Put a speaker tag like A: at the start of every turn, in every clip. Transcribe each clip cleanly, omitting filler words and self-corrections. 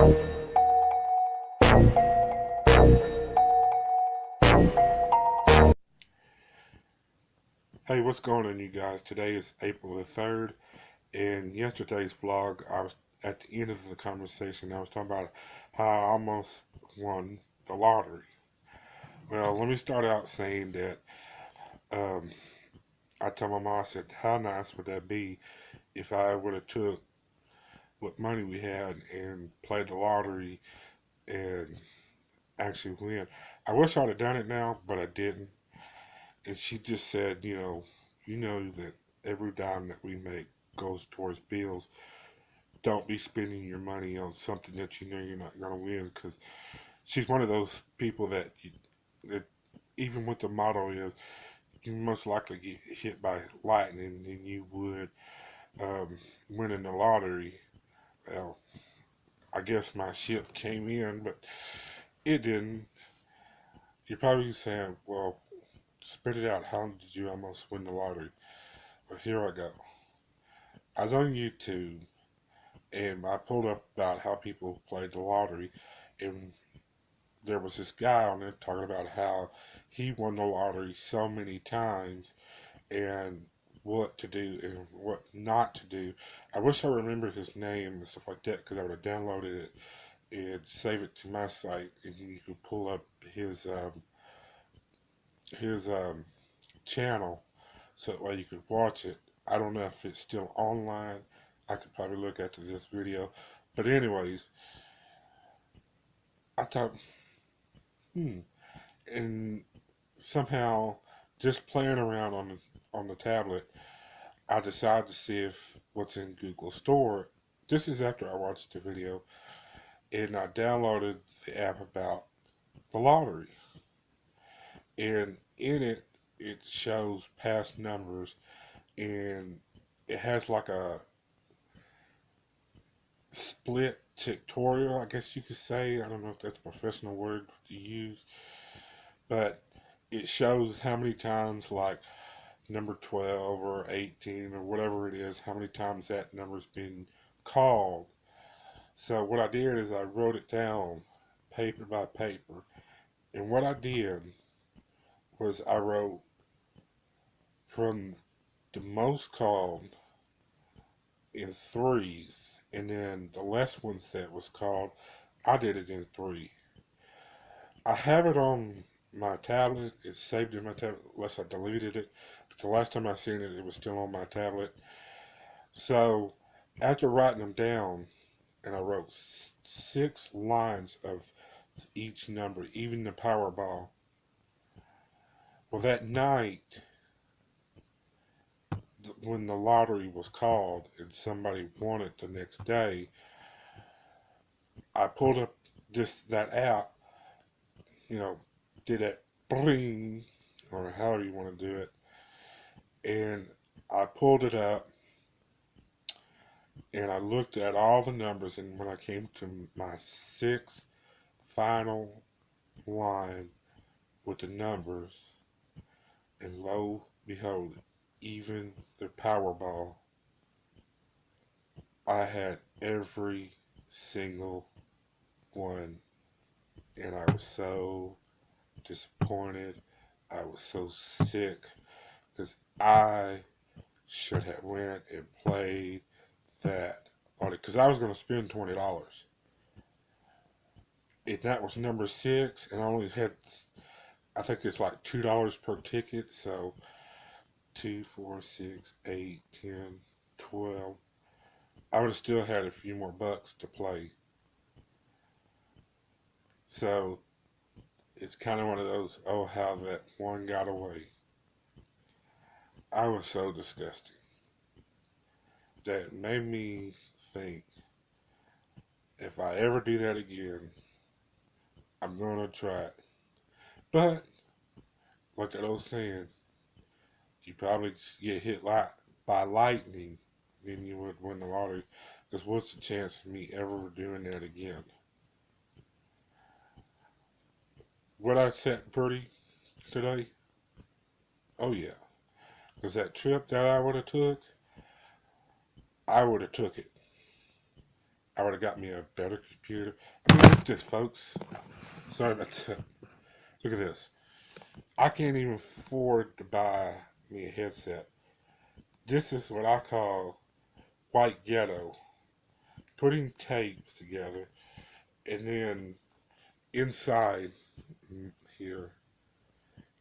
A: Hey, what's going on, you guys? Today is April the 3rd, and yesterday's vlog, I was at the end of the conversation, I was talking about how I almost won the lottery. Well, let me start out saying that um, I told my mom, I said, how nice would that be if I would have took what money we had and played the lottery and actually win. I wish I'd have done it now, but I didn't. And she just said, you know that every dime that we make goes towards bills. Don't be spending your money on something that you know you're not going to win, because she's one of those people that even with the motto is you most likely get hit by lightning than you would winning the lottery. Well, I guess my ship came in, but it didn't. You're probably saying, well, spit it out. How did you almost win the lottery? Well, here I go. I was on YouTube and I pulled up about how people played the lottery, and there was this guy on there talking about how he won the lottery so many times and what to do and what not to do. I wish I remembered his name and stuff like that, because I would have downloaded it and save it to my site, and you could pull up his channel so that way you could watch it. I don't know if it's still online. I could probably look after this video. But anyways, I thought, hmm, and somehow just playing around on the tablet, I decided to see if what's in Google Store. This is after I watched the video, and I downloaded the app about the lottery. And in it, it shows past numbers, and it has like a split tutorial, I guess you could say. I don't know if that's a professional word to use, but it shows how many times, like number 12 or 18 or whatever it is, how many times that number's been called. So what I did is I wrote it down paper by paper. And what I did was I wrote from the most called in threes, and then the less ones that was called, I did it in three. I have it on my tablet. It's saved in my tablet unless I deleted it. But the last time I seen it, it was still on my tablet. So after writing them down, and I wrote 6 lines of each number, even the Powerball. Well, that night, when the lottery was called and somebody won it the next day, I pulled up that app, you know, did that bling, or however you want to do it, and I pulled it up and I looked at all the numbers, and when I came to my sixth final line with the numbers, and lo behold, even the Powerball, I had every single one, and I was so disappointed. I was so sick because I should have went and played that on it, because I was going to spend $20. And that was number six, and I only had, I think it's like $2 per ticket, so 2, 4, 6, 8, 10, 12. I would have still had a few more bucks to play. So it's kind of one of those, oh, how that one got away. I was so disgusted. That made me think, if I ever do that again, I'm going to try it. But, like that old saying, you probably get hit by lightning than you would win the lottery. Because what's the chance of me ever doing that again? Would I set pretty today? Oh yeah. Because that trip that I would have took, I would have took it. I would have got me a better computer. I mean, look at this, folks. Sorry about that. Look at this. I can't even afford to buy me a headset. This is what I call white ghetto. Putting tapes together and then inside here,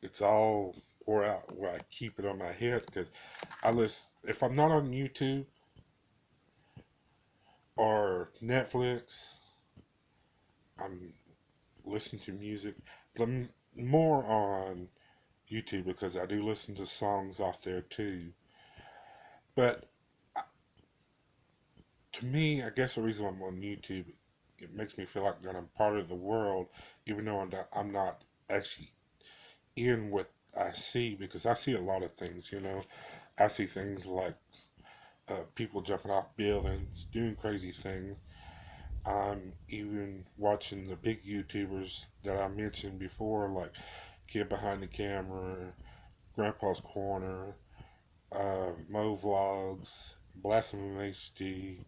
A: it's all poured out where I keep it on my head because I listen. If I'm not on YouTube or Netflix, I'm listening to music. But I'm more on YouTube because I do listen to songs off there too. But to me, I guess the reason I'm on YouTube, it makes me feel like that I'm part of the world, even though I'm not actually in what I see, because I see a lot of things, you know. I see things like people jumping off buildings, doing crazy things. I'm even watching the big YouTubers that I mentioned before, like Kid Behind the Camera, Grandpa's Corner, Mo Vlogs, Blasphemy HD,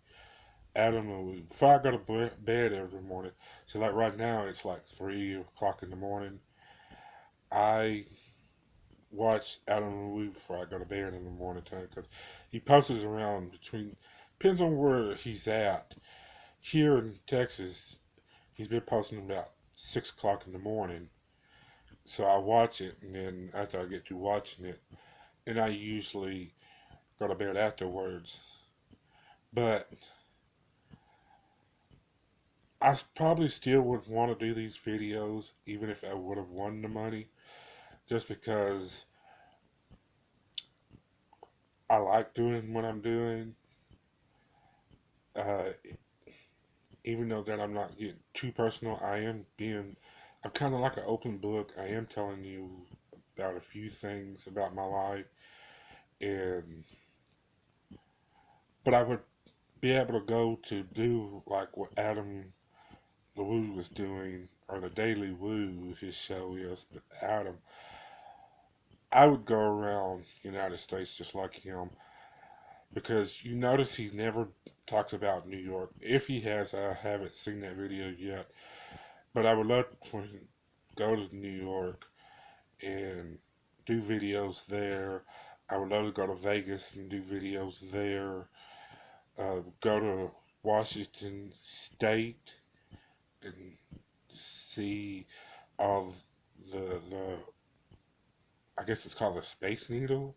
A: Adam and Eve. Before I go to bed every morning, so like right now it's like 3 o'clock in the morning. I watch Adam and Eve before I go to bed in the morning time because he posts around between, depends on where he's at. Here in Texas, he's been posting about 6 o'clock in the morning. So I watch it, and then after I get to watching it, and I usually go to bed afterwards. But I probably still would want to do these videos, even if I would have won the money, just because I like doing what I'm doing. Uh, Even though that I'm not getting too personal, I'm kind of like an open book. I am telling you about a few things about my life, and but I would be able to go to do like what Adam the Woo was doing, or the Daily Woo, his show is. But Adam, I would go around the United States just like him because you notice he never talks about New York. If he has, I haven't seen that video yet. But I would love for him to go to New York and do videos there. I would love to go to Vegas and do videos there. Go to Washington State and see all the I guess it's called the Space Needle.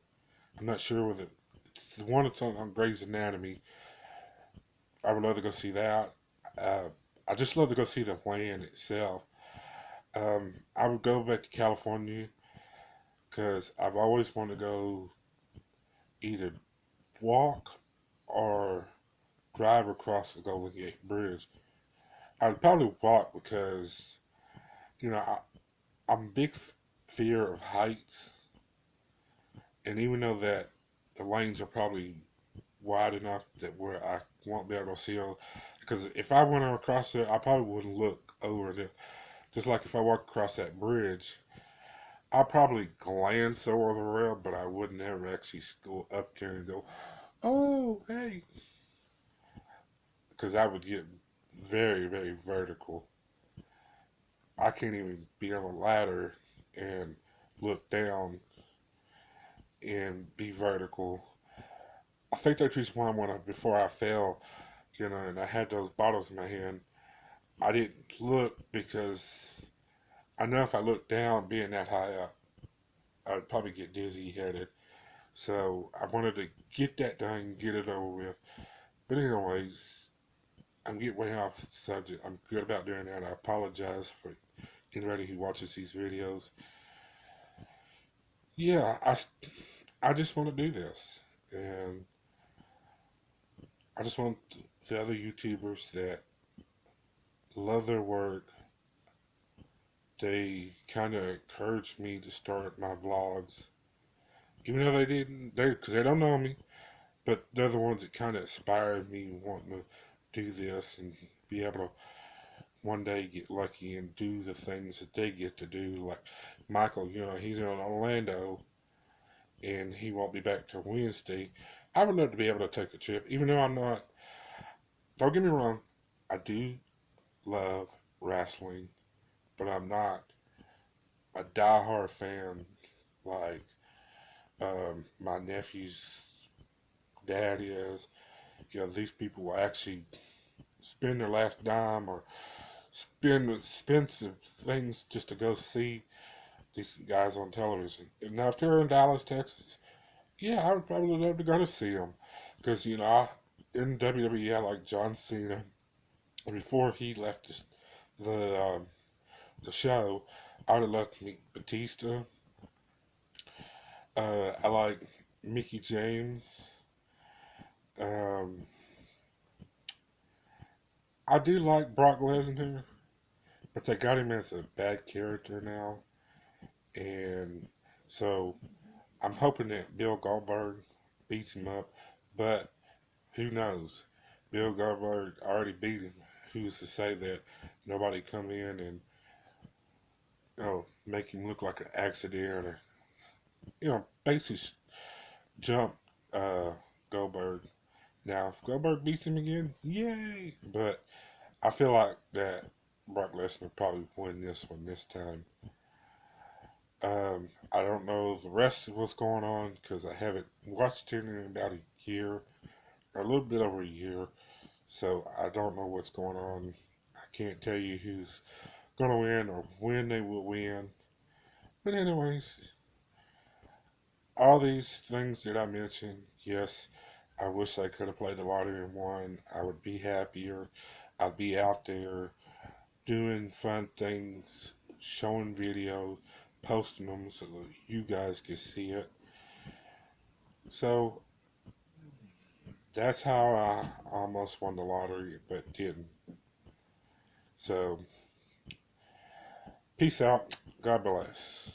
A: I'm not sure whether it's the one that's on Grey's Anatomy. I would love to go see that. Uh, I just love to go see the land itself. I would go back to California because I've always wanted to go either walk or drive across the Golden Gate Bridge. I'd probably walk because, you know, I'm a big fear of heights. And even though that the lanes are probably wide enough that where I won't be able to see all, because if I went across there, I probably wouldn't look over there. Just like if I walk across that bridge, I'd probably glance over the rail, but I would never actually go up there and go, oh, hey, because I would get very, very vertical. I can't even be on a ladder and look down and be vertical. I think that's just why before I fell, and I had those bottles in my hand, I didn't look because I know if I looked down, being that high up, I'd probably get dizzy headed. So I wanted to get that done, get it over with. But anyways, I'm getting way off the subject. I'm good about doing that. I apologize for anybody who watches these videos. Yeah, I just want to do this. And I just want the other YouTubers that love their work, they kind of encouraged me to start my vlogs. Even though because they don't know me, but they're the ones that kind of inspired me wanting to do this and be able to one day get lucky and do the things that they get to do. Like Michael, he's in Orlando and he won't be back till Wednesday. I would love to be able to take a trip, even though I'm not. Don't get me wrong. I do love wrestling, but I'm not a diehard fan like my nephew's dad is. You know, these people will actually spend their last dime or spend expensive things just to go see these guys on television. Now, if they're in Dallas, Texas, yeah, I would probably love to go to see them. Because, you know, in WWE, I like John Cena. Before he left the show, I would have loved to meet Batista. I like Mickey James. Um, I do like Brock Lesnar, but they got him as a bad character now. And so I'm hoping that Bill Goldberg beats him up. But who knows? Bill Goldberg already beat him. Who's to say that nobody come in and make him look like an accident or basically jump uh, Goldberg. Now, if Goldberg beats him again, yay! But I feel like that Brock Lesnar probably win this one this time. I don't know the rest of what's going on because I haven't watched it in about a year, or a little bit over a year. So I don't know what's going on. I can't tell you who's going to win or when they will win. But anyways, all these things that I mentioned, yes, I wish I could have played the lottery and won. I would be happier. I'd be out there doing fun things, showing videos, posting them so that you guys can see it. So that's how I almost won the lottery but didn't. So peace out. God bless.